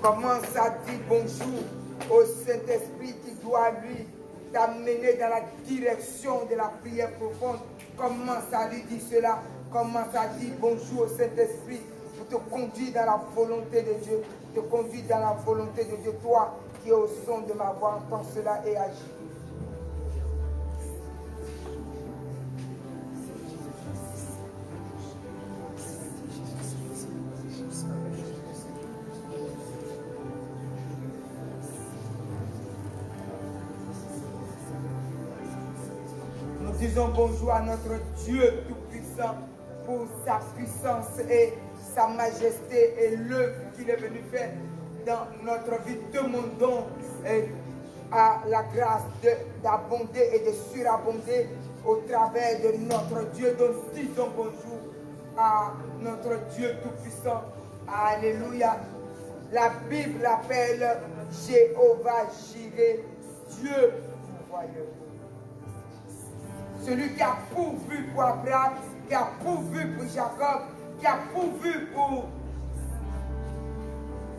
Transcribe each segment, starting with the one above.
Commence à dire bonjour au Saint-Esprit qui doit lui t'amener dans la direction de la prière profonde. Commence à lui dire cela. Commence à dire bonjour au Saint-Esprit pour te conduire dans la volonté de Dieu. Te conduire dans la volonté de Dieu. Toi qui es au son de ma voix, entends cela et agis. Disons bonjour à notre Dieu Tout-Puissant pour sa puissance et sa majesté et l'œuvre qu'il est venu faire dans notre vie. Demandons à la grâce d'abonder et de surabonder au travers de notre Dieu. Donc disons bonjour à notre Dieu Tout-Puissant. Alléluia. La Bible l'appelle Jéhovah Jireh, Dieu pourvoyeur. Celui qui a pourvu pour Abraham, qui a pourvu pour Jacob, qui a pourvu pour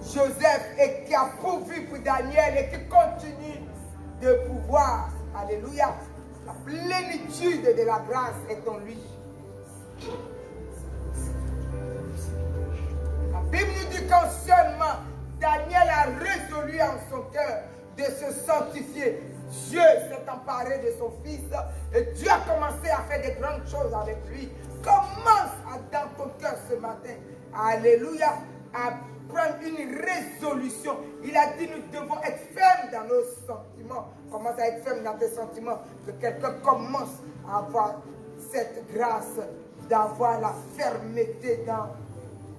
Joseph et qui a pourvu pour Daniel et qui continue de pouvoir. Alléluia. La plénitude de la grâce est en lui. La Bible nous dit qu'en seulement Daniel a résolu en son cœur de se sanctifier. Dieu s'est emparé de son fils et Dieu a commencé à faire des grandes choses avec lui. Commence dans ton cœur ce matin, alléluia, à prendre une résolution. Il a dit nous devons être fermes dans nos sentiments. Commence à être ferme dans tes sentiments. Que quelqu'un commence à avoir cette grâce d'avoir la fermeté dans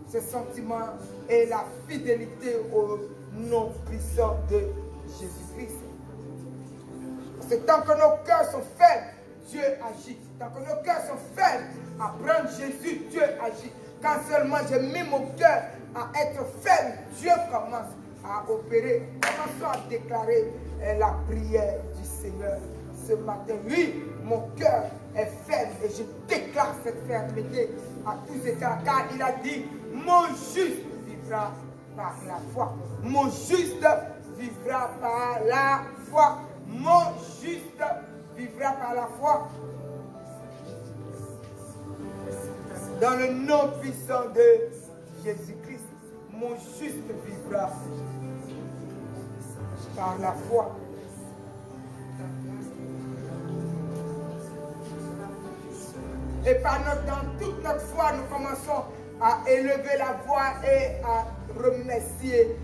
ses sentiments et la fidélité au nom puissant de Jésus-Christ. C'est tant que nos cœurs sont fermes, Dieu agit. Tant que nos cœurs sont fermes à prendre Jésus, Dieu agit. Quand seulement j'ai mis mon cœur à être ferme, Dieu commence à opérer. Commençons à déclarer la prière du Seigneur ce matin. Oui, mon cœur est ferme et je déclare cette fermeté à tous égards. Car il a dit, mon juste vivra par la foi. Mon juste vivra par la foi. Mon juste vivra par la foi. Dans le nom puissant de Jésus-Christ, mon juste vivra par la foi. Et dans toute notre foi, nous commençons à élever la voix et à remercier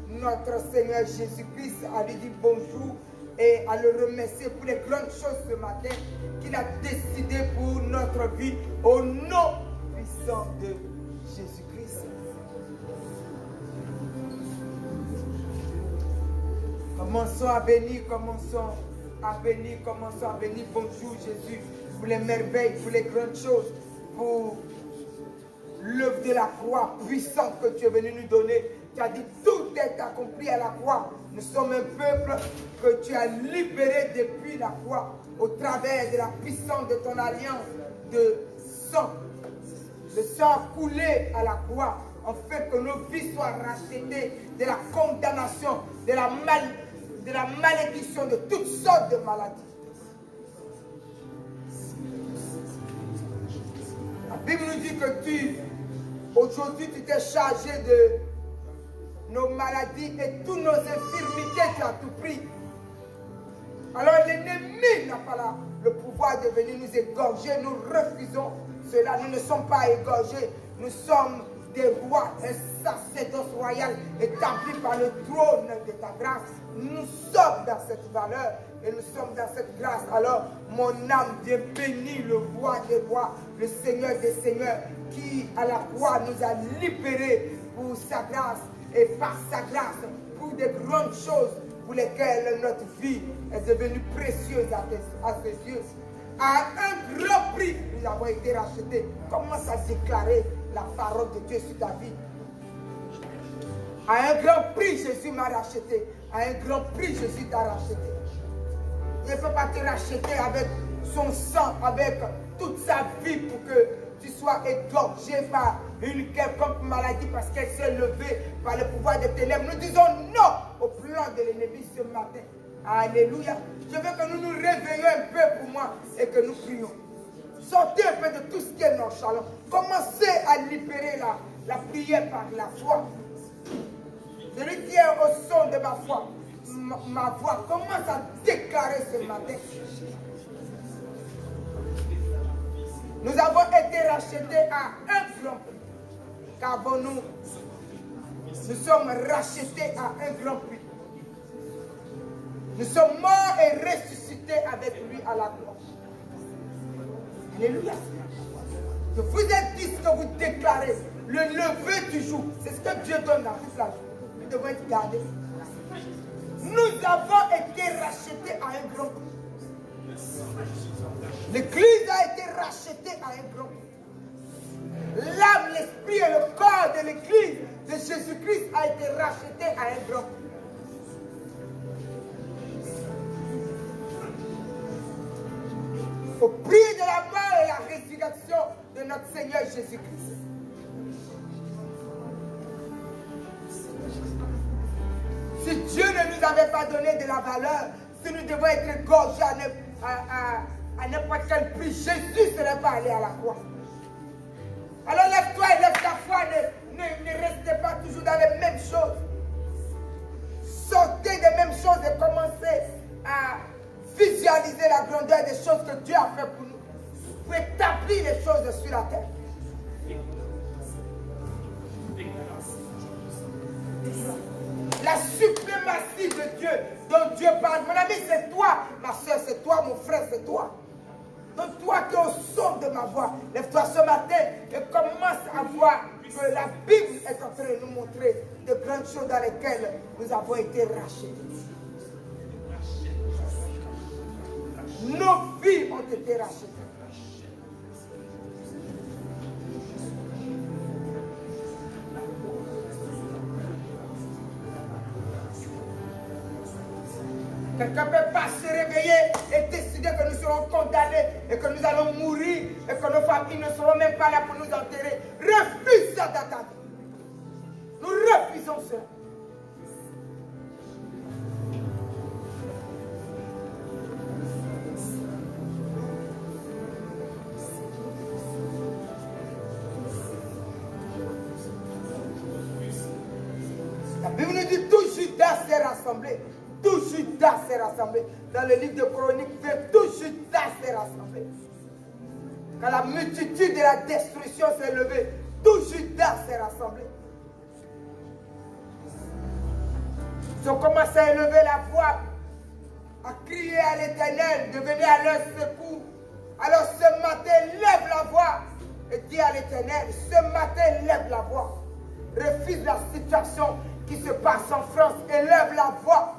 notre Seigneur Jésus-Christ, à lui dire bonjour et à le remercier pour les grandes choses ce matin qu'il a décidé pour notre vie au nom puissant de Jésus-Christ. Commençons à bénir, commençons à bénir, commençons à bénir. Bonjour Jésus, pour les merveilles, pour les grandes choses, pour l'œuvre de la croix puissante que tu es venu nous donner. Tu as dit tout est accompli à la croix. Nous sommes un peuple que tu as libéré depuis la croix au travers de la puissance de ton alliance de sang. Le sang coulé à la croix en fait que nos vies soient rachetées de la condamnation, de la malédiction, de toutes sortes de maladies. La Bible nous dit que aujourd'hui tu t'es chargé de nos maladies et toutes nos infirmités, tu as tout pris. Alors l'ennemi n'a pas le pouvoir de venir nous égorger. Nous refusons cela. Nous ne sommes pas égorgés. Nous sommes des rois, un sacerdoce royal établi par le trône de ta grâce. Nous sommes dans cette valeur et nous sommes dans cette grâce. Alors mon âme vient bénir le roi des rois, le Seigneur des seigneurs, qui à la croix nous a libérés pour sa grâce. Et par sa grâce, pour des grandes choses pour lesquelles notre vie est devenue précieuse à ses yeux. À un grand prix, nous avons été rachetés. Commence à déclarer la parole de Dieu sur ta vie. À un grand prix, Jésus m'a racheté. À un grand prix, Jésus t'a racheté. Il ne peut pas te racheter avec son sang, avec toute sa vie pour que tu sois égorgé par une quelconque maladie parce qu'elle s'est levée par le pouvoir des ténèbres. Nous disons non au plan de l'ennemi ce matin. Alléluia. Je veux que nous nous réveillions un peu pour moi et que nous prions. Sortez un peu de tout ce qui est nonchalant. Commencez à libérer la prière par la foi. Celui qui est au son de ma foi, ma voix commence à déclarer ce matin. Nous avons été rachetés à un grand prix. Qu'avons-nous? Nous sommes rachetés à un grand prix. Nous sommes morts et ressuscités avec lui à la croix. Alléluia. Je vous ai dit ce que vous déclarez. Le lever du jour, c'est ce que Dieu donne dans toute la journée. Nous devons être gardés. Nous avons été rachetés à un grand prix. L'Église a été rachetée à un grand prix. L'âme, l'esprit et le corps de l'Église de Jésus-Christ a été racheté à un grand prix. Au prix de la mort et la résurrection de notre Seigneur Jésus-Christ. Si Dieu ne nous avait pas donné de la valeur, si nous devons être égorgés à n'importe quel prix, Jésus ne serait pas allé à la croix. Alors lève-toi et lève ta foi, ne restez pas toujours dans les mêmes choses. Sortez des mêmes choses et commencez à visualiser la grandeur des choses que Dieu a fait pour nous. Pour établir les choses sur la terre. La suprématie de Dieu dont Dieu parle. Mon ami, c'est toi. Ma soeur, c'est toi. Mon frère, c'est toi. Donc toi qui es au son de ma voix, lève-toi ce matin et commence à voir que la Bible est en train de nous montrer de grandes choses dans lesquelles nous avons été rachetés. Nos vies ont été rachetées. Quelqu'un ne peut pas se réveiller et décider que nous serons condamnés et que nous allons mourir et que nos familles ne seront même pas là pour nous enterrer. Refuse ça dans ta vie. Nous refusons cela. La Bible nous dit tout Judas s'est rassemblé. Tout Judas s'est rassemblé. Dans le livre de Chroniques, tout Judas s'est rassemblé. Quand la multitude de la destruction s'est levée, tout Judas s'est rassemblé. Ils ont commencé à élever la voix, à crier à l'Éternel de venir à leur secours. Alors ce matin, lève la voix et dis à l'Éternel, ce matin, lève la voix. Refuse la situation qui se passe en France et lève la voix.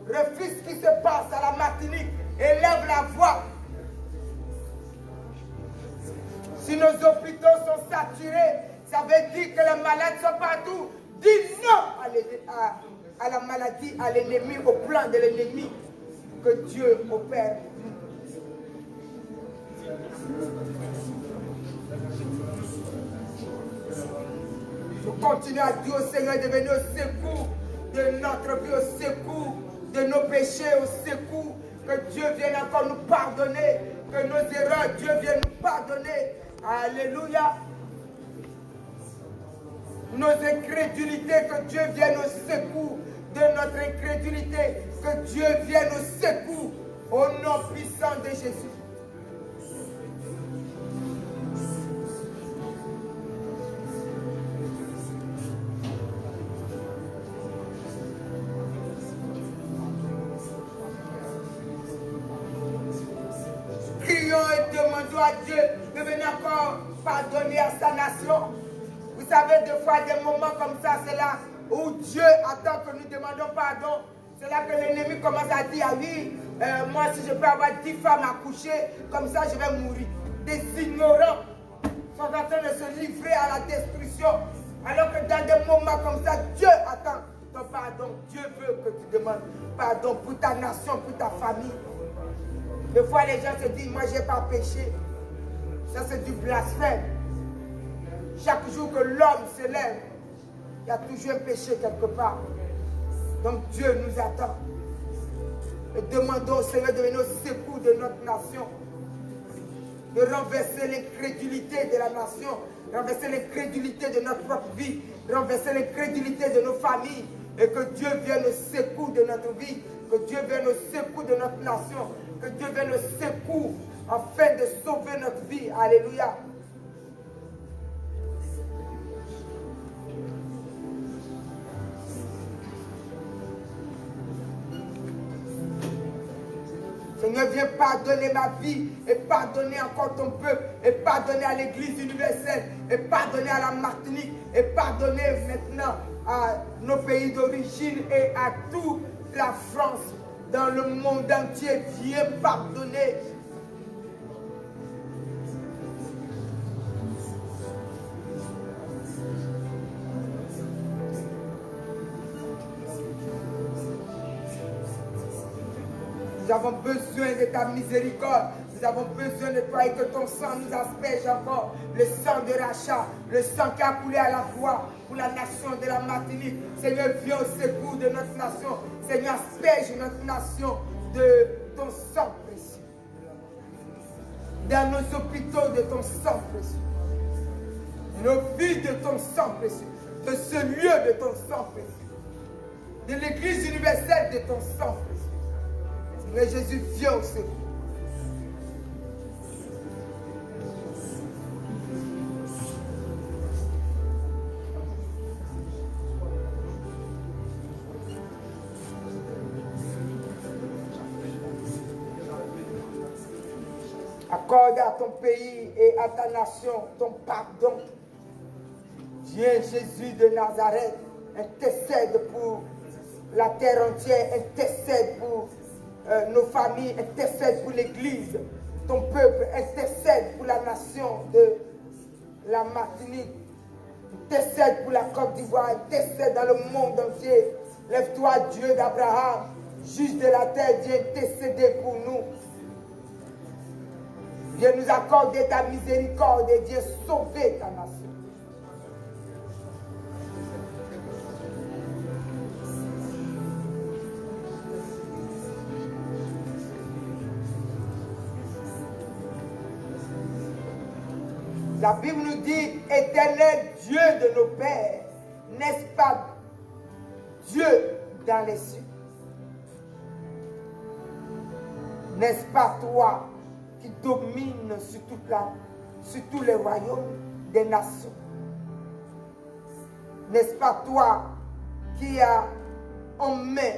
Refuse ce qui se passe à la Martinique et lève la voix. Si nos hôpitaux sont saturés, ça veut dire que les malades sont partout. Dis non à la maladie, à l'ennemi, au plan de l'ennemi que Dieu opère. Je continue à dire au Seigneur de venir au secours de notre vie, au secours de nos péchés, au secours, que Dieu vienne encore nous pardonner, que nos erreurs, Dieu vienne nous pardonner. Alléluia. Nos incrédulités, que Dieu vienne au secours de notre incrédulité, que Dieu vienne au secours au nom puissant de Jésus. Demandons à Dieu de venir encore pardonner à sa nation. Vous savez, des fois, des moments comme ça, c'est là où Dieu attend que nous demandons pardon. C'est là que l'ennemi commence à dire, ah oui, moi si je peux avoir 10 femmes à coucher, comme ça je vais mourir. Des ignorants sont en train de se livrer à la destruction. Alors que dans des moments comme ça, Dieu attend ton pardon. Dieu veut que tu demandes pardon pour ta nation, pour ta famille. Des fois, les gens se disent, moi, je n'ai pas péché. Ça, c'est du blasphème. Chaque jour que l'homme se lève, il y a toujours un péché quelque part. Donc Dieu nous attend. Et demandons au Seigneur de venir au secours de notre nation. De renverser l'incrédulité de la nation. Renverser l'incrédulité de notre propre vie. Renverser l'incrédulité de nos familles. Et que Dieu vienne au secours de notre vie. Que Dieu vienne au secours de notre nation. Que Dieu vienne au secours afin de sauver notre vie. Alléluia. Seigneur, viens pardonner ma vie et pardonner encore ton peuple et pardonner à l'Église universelle et pardonner à la Martinique et pardonner maintenant à nos pays d'origine et à toute la France dans le monde entier. Viens pardonner. Nous avons besoin de ta miséricorde. Nous avons besoin de toi et que ton sang nous asperge encore. Le sang de rachat, le sang qui a coulé à la croix pour la nation de la Martinique. Seigneur, viens au secours de notre nation. Seigneur, asperge notre nation de ton sang précieux. Dans nos hôpitaux, de ton sang précieux. Dans nos vies, de ton sang précieux. De ce lieu, de ton sang précieux. De l'Église universelle, de ton sang précieux. Mais Jésus, viens au secours. Accorde à ton pays et à ta nation ton pardon. Viens, Jésus de Nazareth, intercède pour la terre entière, intercède pour nos familles, intercède pour l'Église, ton peuple, intercède pour la nation de la Martinique, intercède pour la Côte d'Ivoire, intercède dans le monde entier. Lève-toi, Dieu d'Abraham, juge de la terre, viens intercéder pour nous. Viens nous accorder ta miséricorde et viens sauver ta nation. La Bible nous dit, éternel Dieu de nos pères, n'est-ce pas Dieu dans les cieux? N'est-ce pas toi qui domine sur tous les royaumes des nations? N'est-ce pas toi qui as en main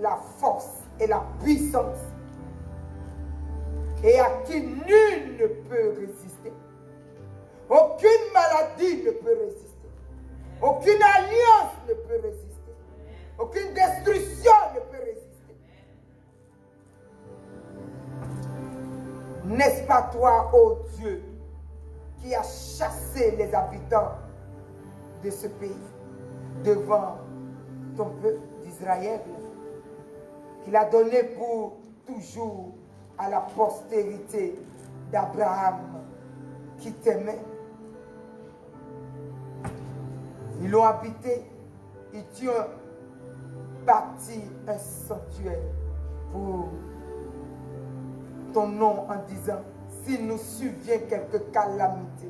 la force et la puissance et à qui nul ne peut résister? Aucune maladie ne peut résister. Aucune alliance ne peut résister. Aucune destruction ne peut résister. N'est-ce pas toi, ô Dieu, qui as chassé les habitants de ce pays devant ton peuple d'Israël, qui l'a donné pour toujours à la postérité d'Abraham qui t'aimait? Ils l'ont habité, ils t'ont bâti un sanctuaire pour ton nom en disant, s'il nous survient quelque calamité,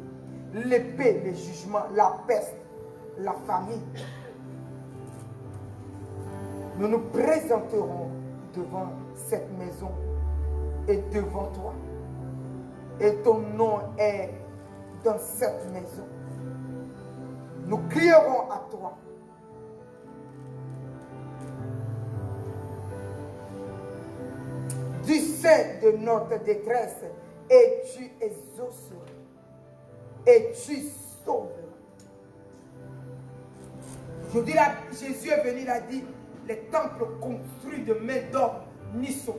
l'épée, le jugement, la peste, la famine, nous nous présenterons devant cette maison et devant toi. Et ton nom est dans cette maison. Nous crierons à toi. Du sein de notre détresse, et tu exauceras, et tu sauveras. Aujourd'hui, Jésus est venu, il a dit, les temples construits de main d'homme n'y sont.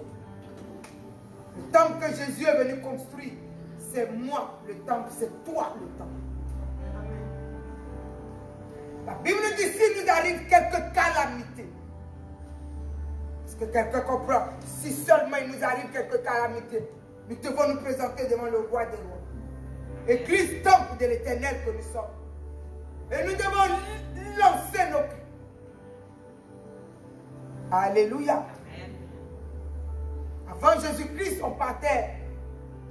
Le temple que Jésus est venu construire, c'est moi le temple, c'est toi le temple. La Bible nous dit, s'il nous arrive quelques calamités, parce que quelqu'un comprend, si seulement il nous arrive quelques calamités, nous devons nous présenter devant le roi des rois. Église, temple de l'Éternel que nous sommes. Et nous devons lancer nos cris. Alléluia. Avant Jésus-Christ, on partait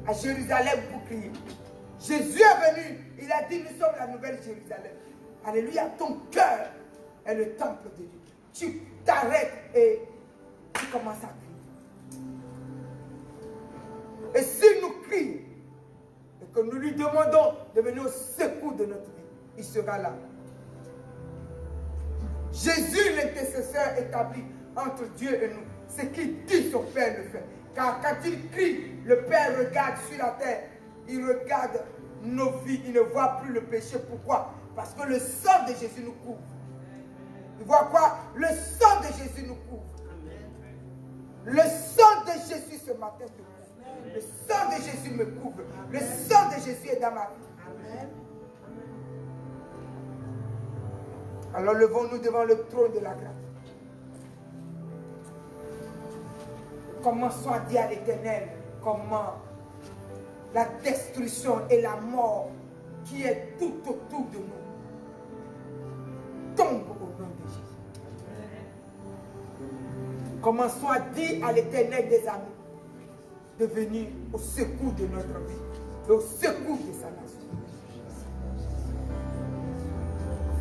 à Jérusalem pour crier. Jésus est venu, il a dit, nous sommes la nouvelle Jérusalem. Alléluia, ton cœur est le temple de Dieu. Tu t'arrêtes et tu commences à crier. Et s'il nous crie, et que nous lui demandons de venir au secours de notre vie, il sera là. Jésus, l'intercesseur établi entre Dieu et nous, ce qu'il dit son Père le fait. Car quand il crie, le Père regarde sur la terre, il regarde nos vies, il ne voit plus le péché. Pourquoi? Parce que le sang de Jésus nous couvre. Il voit quoi? Le sang de Jésus nous couvre. Le sang de Jésus ce matin te couvre. Le sang de Jésus me couvre. Le sang de Jésus est dans ma vie. Amen. Alors levons-nous devant le trône de la grâce. Commençons à dire à l'Éternel comment la destruction et la mort qui est tout autour de nous tombe au nom de Jésus. Commençons à dire à l'Éternel des amis de venir au secours de notre vie, au secours de sa nation.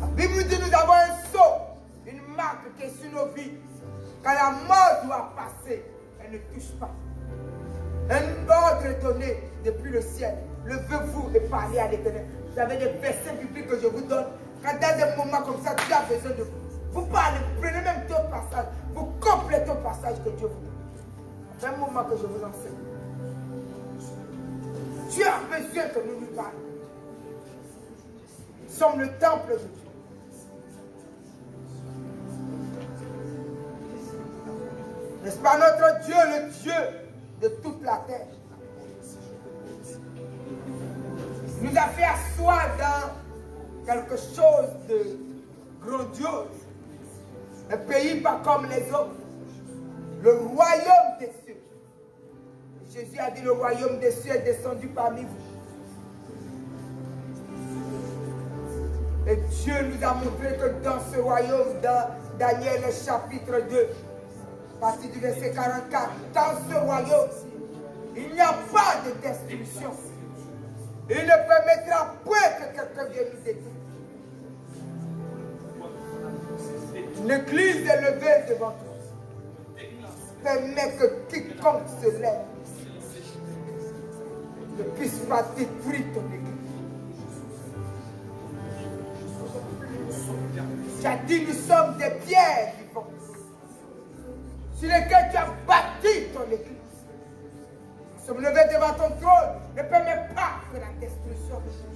La Bible nous dit nous avons un sceau, une marque qui est sur nos vies. Quand la mort doit passer, elle ne touche pas. Un ordre est donné depuis le ciel. Levez-vous et parlez à l'Éternel. Vous avez des versets bibliques que je vous donne. Quand dans des moments comme ça, Dieu a besoin de vous. Vous parlez, vous prenez même ton passage. Vous complétez ton passage que Dieu vous donne. C'est un moment que je vous enseigne. Dieu a besoin que nous lui parlions. Nous sommes le temple de Dieu. N'est-ce pas notre Dieu, le Dieu de toute la terre? Nous a fait asseoir dans quelque chose de grandiose. Un pays pas comme les autres. Le royaume des cieux. Jésus a dit le royaume des cieux est descendu parmi vous. Et Dieu nous a montré que dans ce royaume, dans Daniel chapitre 2, partie du verset 44, dans ce royaume, il n'y a pas de destruction. Il ne permettra point que quelqu'un vienne nous détruire. L'église est levée devant toi. Permet que quiconque se lève ne puisse pas détruire ton église. Tu as dit nous sommes des pierres vivantes sur lesquelles tu as bâti ton église. Nous sommes levés devant ton trône. Ne permets pas que la destruction de Jésus.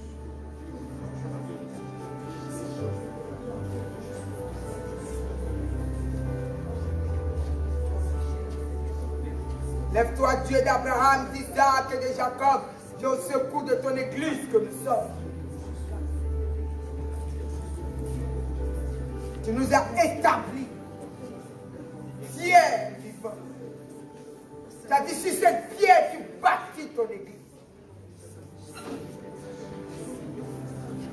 Lève-toi, Dieu d'Abraham, d'Isaac et de Jacob. Viens au secours de ton église que nous sommes. Tu nous as établis pierre vivante. Tu as dit sur cette pierre tu bâtis ton église.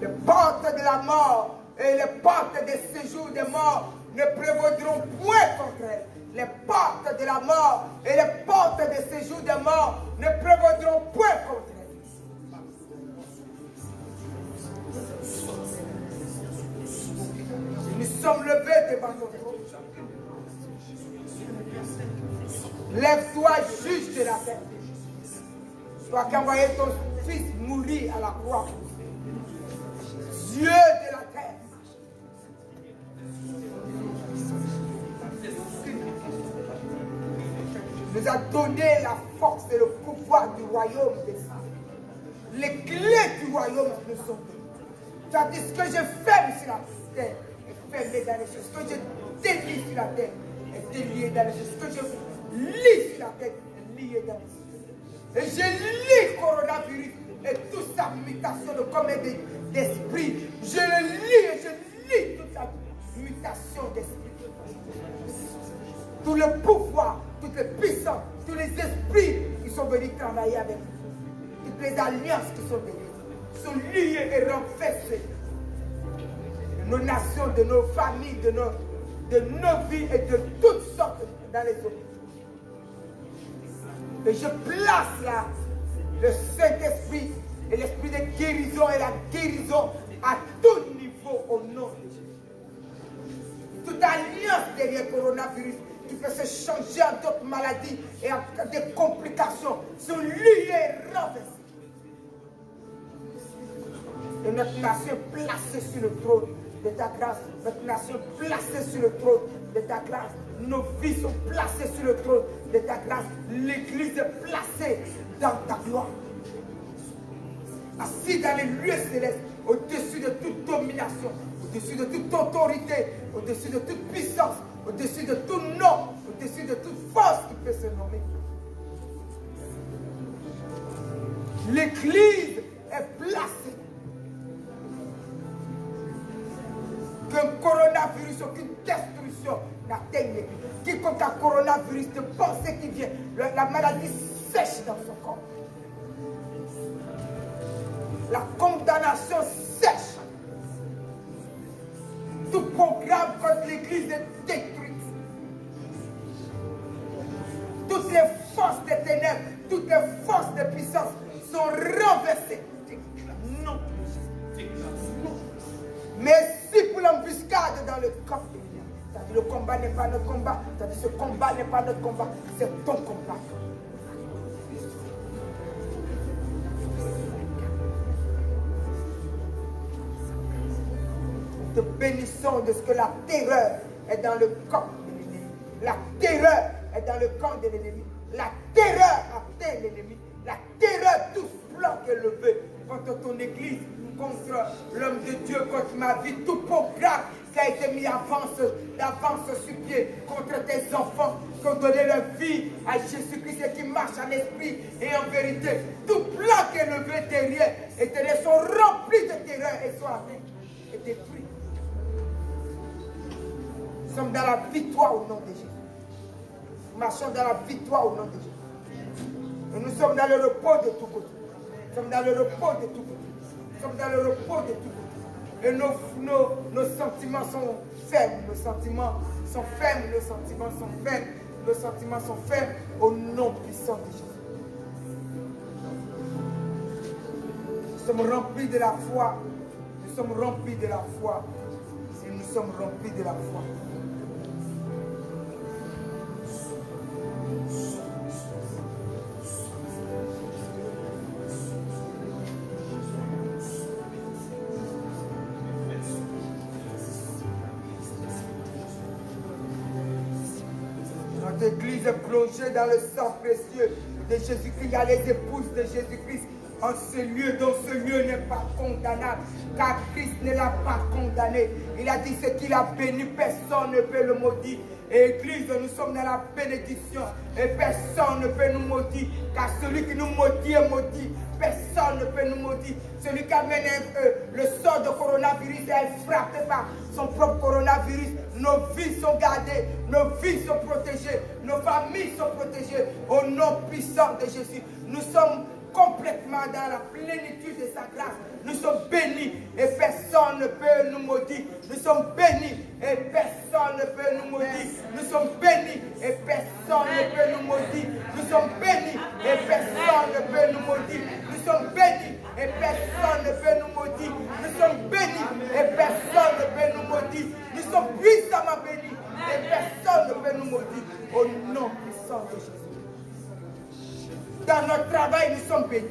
Les portes de la mort et les portes des séjours des morts ne prévaudront point contre elle. Les portes de la mort et les portes des séjours des morts ne prévaudront point contre elle. Nous sommes levés devant ton trône. Lève-toi, juge de la terre. Toi qui as envoyé ton fils mourir à la croix. Dieu de la terre. Nous a donné la force et le pouvoir du royaume des cieux. Les clés du royaume nous sont données. Tu as dit ce que je ferme sur la terre est fermé dans les cieux. Ce que je délie sur la terre est délié dans les cieux. Ce que je lis sur la terre est lié dans les cieux. Et je lis coronavirus et toute sa mutation de commun d'esprit. Je le lis et je lis toute sa mutation d'esprit. Tout le pouvoir, toutes les puissances, tous les esprits qui sont venus travailler avec nous. Toutes les alliances qui sont venues sont liées et renversées. nos nations, de nos familles, de nos vies et de toutes sortes dans les hôpitaux. Et je place là le Saint-Esprit et l'esprit de guérison et la guérison à tout niveau au nom de Jésus. Toute alliance derrière le coronavirus qui peut se changer en d'autres maladies et en des complications sont liées et renversées. Et notre nation placée sur le trône de ta grâce, notre nation placée sur le trône de ta grâce, nos vies sont placées sur le trône de ta grâce, l'Église est placée dans ta gloire. Assis dans les lieux célestes, au-dessus de toute domination, au-dessus de toute autorité, au-dessus de toute puissance, au-dessus de tout nom, au-dessus de toute force qui peut se nommer. L'Église est placée. Qu'un coronavirus, aucune destruction n'atteigne l'Église. Quiconque a coronavirus de pensée qui vient, la maladie sèche dans son corps. La condamnation sèche. Tout programme contre l'Église est détruit. Toutes les forces des ténèbres, toutes les forces de puissance sont renversées. Non. Mais si pour l'embuscade dans le camp, le combat n'est pas notre combat, ce combat n'est pas notre combat, c'est ton combat. Nous te bénissons de ce que la terreur est dans le camp de l'ennemi. La terreur est dans le camp de l'ennemi. La terreur atteint l'ennemi. La terreur, tout plan qui est levé contre ton église, contre l'homme de Dieu, contre ma vie, tout programme qui a été mis d'avance sur pied contre tes enfants qui ont donné leur vie à Jésus-Christ et qui marchent en esprit et en vérité. Tout plan qui est levé derrière et derrière sont remplis de terreur et sont atteints et détruits. Nous sommes dans la victoire au nom de Jésus. Nous marchons dans la victoire au nom de Jésus. Et nous sommes dans le repos de tout côté. Nous sommes dans le repos de tout côté. Nous sommes dans le repos de tout côté. Et nos sentiments sont fermes. Nos sentiments sont fermes. Nos sentiments sont fermes. Nos sentiments sont fermes au nom puissant de Jésus. Nous sommes remplis de la foi. Nous sommes remplis de la foi. Et nous sommes remplis de la foi. Notre église est plongée dans le sang précieux de Jésus-Christ. Il y a les épouses de Jésus-Christ en ce lieu, dont ce lieu n'est pas condamnable, car Christ ne l'a pas condamné. Il a dit ce qu'il a béni, personne ne peut le maudire. Et Église, nous sommes dans la bénédiction et personne ne peut nous maudire, car celui qui nous maudit est maudit. Personne ne peut nous maudire. Celui qui amène le sort de coronavirus est frappé par son propre coronavirus. Nos vies sont gardées, nos vies sont protégées, nos familles sont protégées au nom puissant de Jésus. Nous sommes complètement dans la plénitude de sa grâce. Nous sommes bénis et personne ne peut nous maudire. Nous sommes bénis et personne ne peut nous maudire. Nous sommes bénis et personne ne peut nous maudire. Nous sommes bénis et personne ne peut nous maudire. Nous sommes bénis et personne ne peut nous maudire. Nous sommes bénis et personne ne peut nous maudire. Nous sommes puissamment bénis et personne ne peut nous maudire. Au nom puissant de Jésus. Dans notre travail, nous sommes bénis.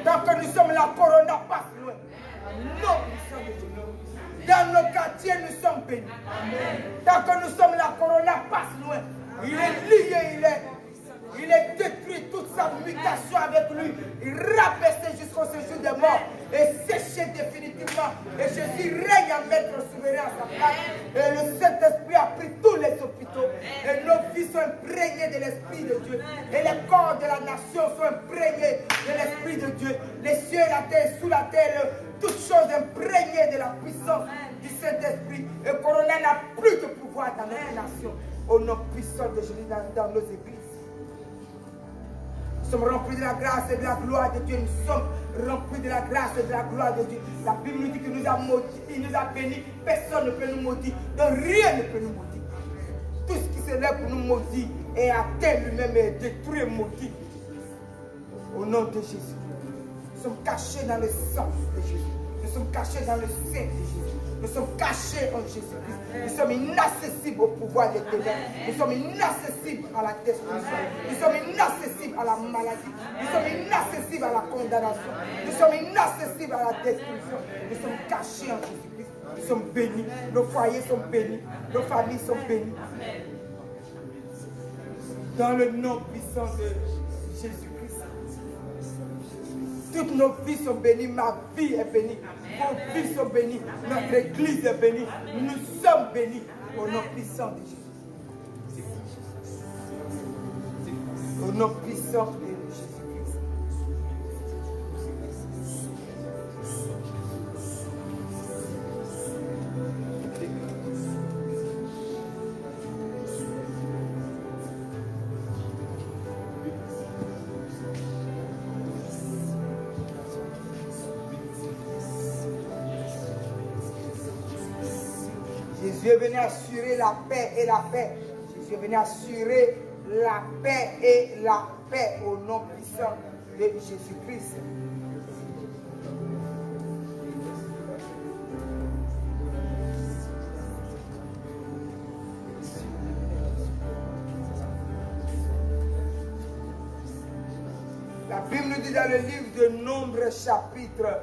Tant que nous sommes là, corona passe loin. Non, nous sommes bénis. Dans nos quartiers, nous sommes bénis. Tant que nous sommes là, corona passe loin. Il est lié, il est détruit, toute sa mutation avec lui. Il rabaissé jusqu'au séjour des morts et séché définitivement. Et Jésus règne en maître souverain à sa place. Et le Saint-Esprit a pris tous les hôpitaux. Et nos vies sont imprégnées de l'Esprit de Dieu. Et les corps de la nation sont imprégnés de l'Esprit de Dieu. Les cieux et la terre, sous la terre, toutes choses imprégnées de la puissance du Saint-Esprit. Et Corona n'a plus de pouvoir dans notre nation. Au nom puissant de Jésus dans nos églises. Nous sommes remplis de la grâce et de la gloire de Dieu. Nous sommes remplis de la grâce et de la gloire de Dieu. La Bible nous dit qu'il nous a maudits, il nous a bénis. Personne ne peut nous maudire. Donc rien ne peut nous maudire. Tout ce qui se lève pour nous maudire est atteint lui-même et détruit et maudit. Au nom de Jésus. Nous sommes cachés dans le sang de Jésus. Nous sommes cachés dans le sein de Jésus. Nous sommes cachés en Jésus-Christ. Nous sommes inaccessibles au pouvoir des ténèbres. Nous sommes inaccessibles à la destruction. Nous sommes inaccessibles à la maladie. Nous sommes inaccessibles à la condamnation. Nous sommes inaccessibles à la destruction. Nous sommes cachés en Jésus-Christ. Nous sommes bénis. Nos foyers sont bénis. Nos familles sont bénies. Dans le nom puissant de Jésus-Christ. Toutes nos vies sont bénies, ma vie est bénie, vos vies sont bénies, notre église est bénie, nous sommes bénis au nom puissant de Jésus. Au nom puissant de Jésus-Christ. Jésus est venu assurer la paix et la paix. Jésus est venu assurer la paix et la paix au nom puissant de Jésus-Christ. La Bible nous dit dans le livre de Nombre chapitre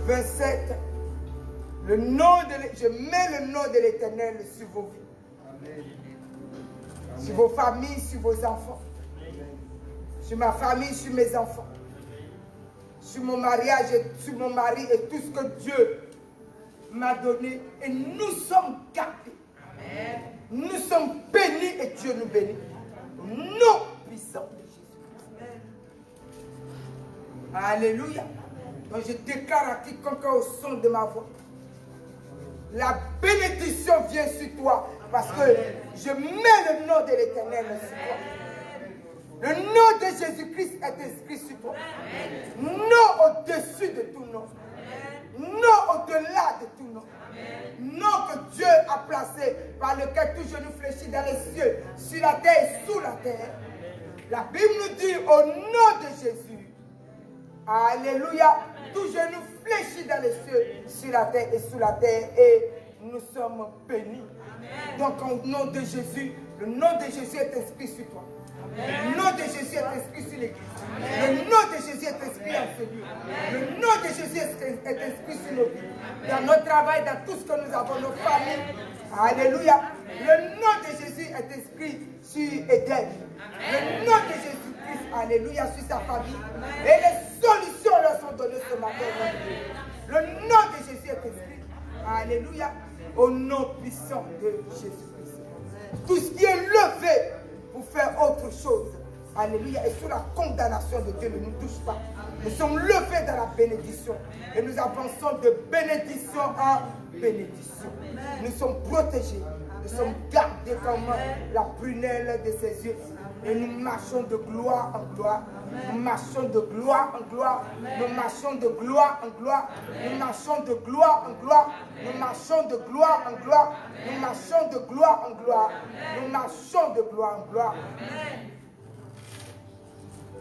27, je mets le nom de l'Éternel sur vos vies, Amen. Sur vos familles, sur vos enfants, Amen. Sur ma famille, sur mes enfants, sur mon mariage, et sur mon mari et tout ce que Dieu m'a donné. Et nous sommes gardés. Amen. Nous sommes bénis et Dieu nous bénit. Au nom puissant de Jésus. Alléluia. Donc je déclare à quiconque au son de ma voix. La bénédiction vient sur toi parce que je mets le nom de l'Éternel sur toi. Le nom de Jésus-Christ est inscrit sur toi. Non au-dessus de tout nom. Non au-delà de tout nom. Nom que Dieu a placé par lequel tout genou fléchit dans les cieux, sur la terre et sous la terre. La Bible nous dit au nom de Jésus. Alléluia. Tout genou fléchit dans les cieux, sur la terre et sous la terre, et nous sommes bénis. Amen. Donc, au nom de Jésus, le nom de Jésus est inscrit sur toi. Amen. Le nom de Jésus est inscrit sur l'église. Le nom de Jésus est inscrit en ce lieu. Le nom de Jésus est inscrit sur nos vies. Dans notre travail, dans tout ce que nous avons, nos familles. Alléluia. Le nom de Jésus est inscrit sur Éden. Le nom de Jésus-Christ, alléluia, sur sa famille. Et les solutions leur sont données ce matin. Le nom de Jésus est inscrit. Alléluia. Au nom puissant de Jésus-Christ. Tout ce qui est levé pour faire autre chose, alléluia, et sous la condamnation de Dieu ne nous touche pas. Nous sommes levés dans la bénédiction. Et nous avançons de bénédiction en bénédiction. Nous sommes protégés. Nous sommes gardés comme la prunelle de ses yeux. Et nous marchons de gloire en gloire. Nous marchons de gloire en gloire. Nous marchons de gloire en gloire. Nous marchons de gloire en gloire. Nous marchons de gloire en gloire. Nous marchons de gloire en gloire. Nous marchons de gloire en gloire.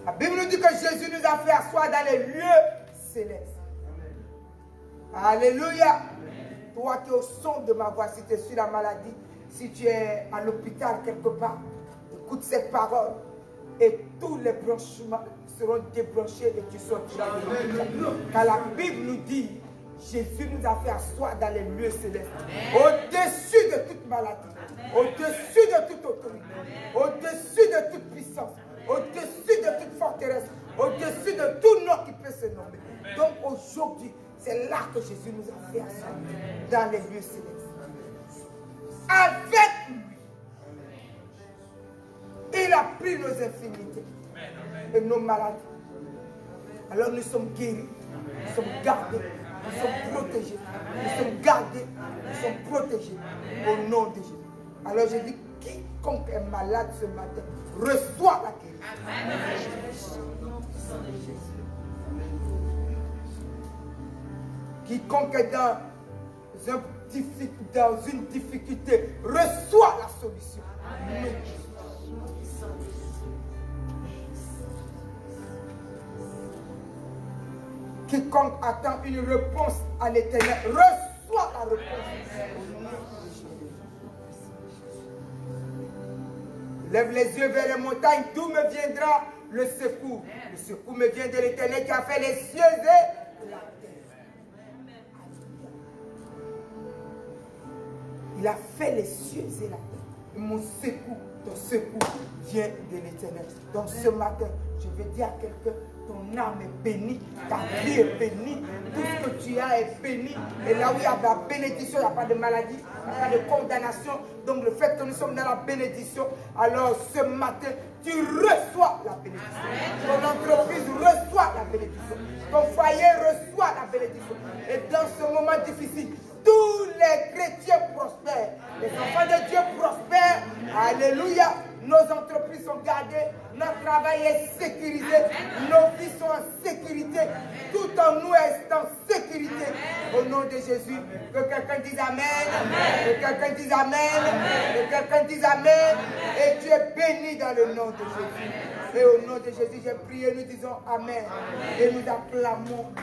La Bible nous dit que Jésus nous a fait asseoir dans les lieux célestes. Alléluia. Toi qui es au son de ma voix, si tu es sur la maladie, si tu es à l'hôpital quelque part, écoute cette parole et tous les branchements seront débranchés et tu sortiras de l'hôpital. Car la Bible nous dit, Jésus nous a fait asseoir dans les lieux célestes, au-dessus de toute maladie, au-dessus de toute autorité, au-dessus de toute puissance, au-dessus de toute forteresse, au-dessus de tout nom qui peut se nommer. Donc aujourd'hui, c'est là que Jésus nous a fait asseoir, dans les lieux célestes. Avec lui, il a pris nos infirmités et nos maladies. Alors nous sommes guéris, nous sommes gardés, nous sommes protégés, nous sommes gardés, nous sommes protégés au nom de Jésus. Alors je dis, qui quiconque est malade ce matin, reçoit la guérison. Quiconque est dans une difficulté, reçoit la solution. Quiconque attend une réponse à l'Éternel, reçoit la réponse. Lève les yeux vers les montagnes, d'où me viendra le secours. Le secours me vient de l'Éternel qui a fait les cieux et la terre. Il a fait les cieux et la terre. Et mon secours, ton secours vient de l'Éternel. Donc ce matin, je vais dire à quelqu'un, ton âme est bénie, ta vie est bénie, tout ce que tu as est béni. Et là où il y a de la bénédiction, il n'y a pas de maladie, il n'y a pas de condamnation. Donc le fait que nous sommes dans la bénédiction, alors ce matin, tu reçois la bénédiction. Ton entreprise reçoit la bénédiction. Ton foyer reçoit la bénédiction. Et dans ce moment difficile, tous les chrétiens prospèrent. Les enfants de Dieu prospèrent. Alléluia. Nos entreprises sont gardées. Notre travail est sécurisé. Nos vies sont en sécurité. Tout en nous est en sécurité. Au nom de Jésus, que quelqu'un dise Amen. Que quelqu'un dise Amen. Que quelqu'un dise Amen. Et tu es béni dans le nom de Jésus. Et au nom de Jésus, j'ai prié, nous disons Amen. Et nous acclamons.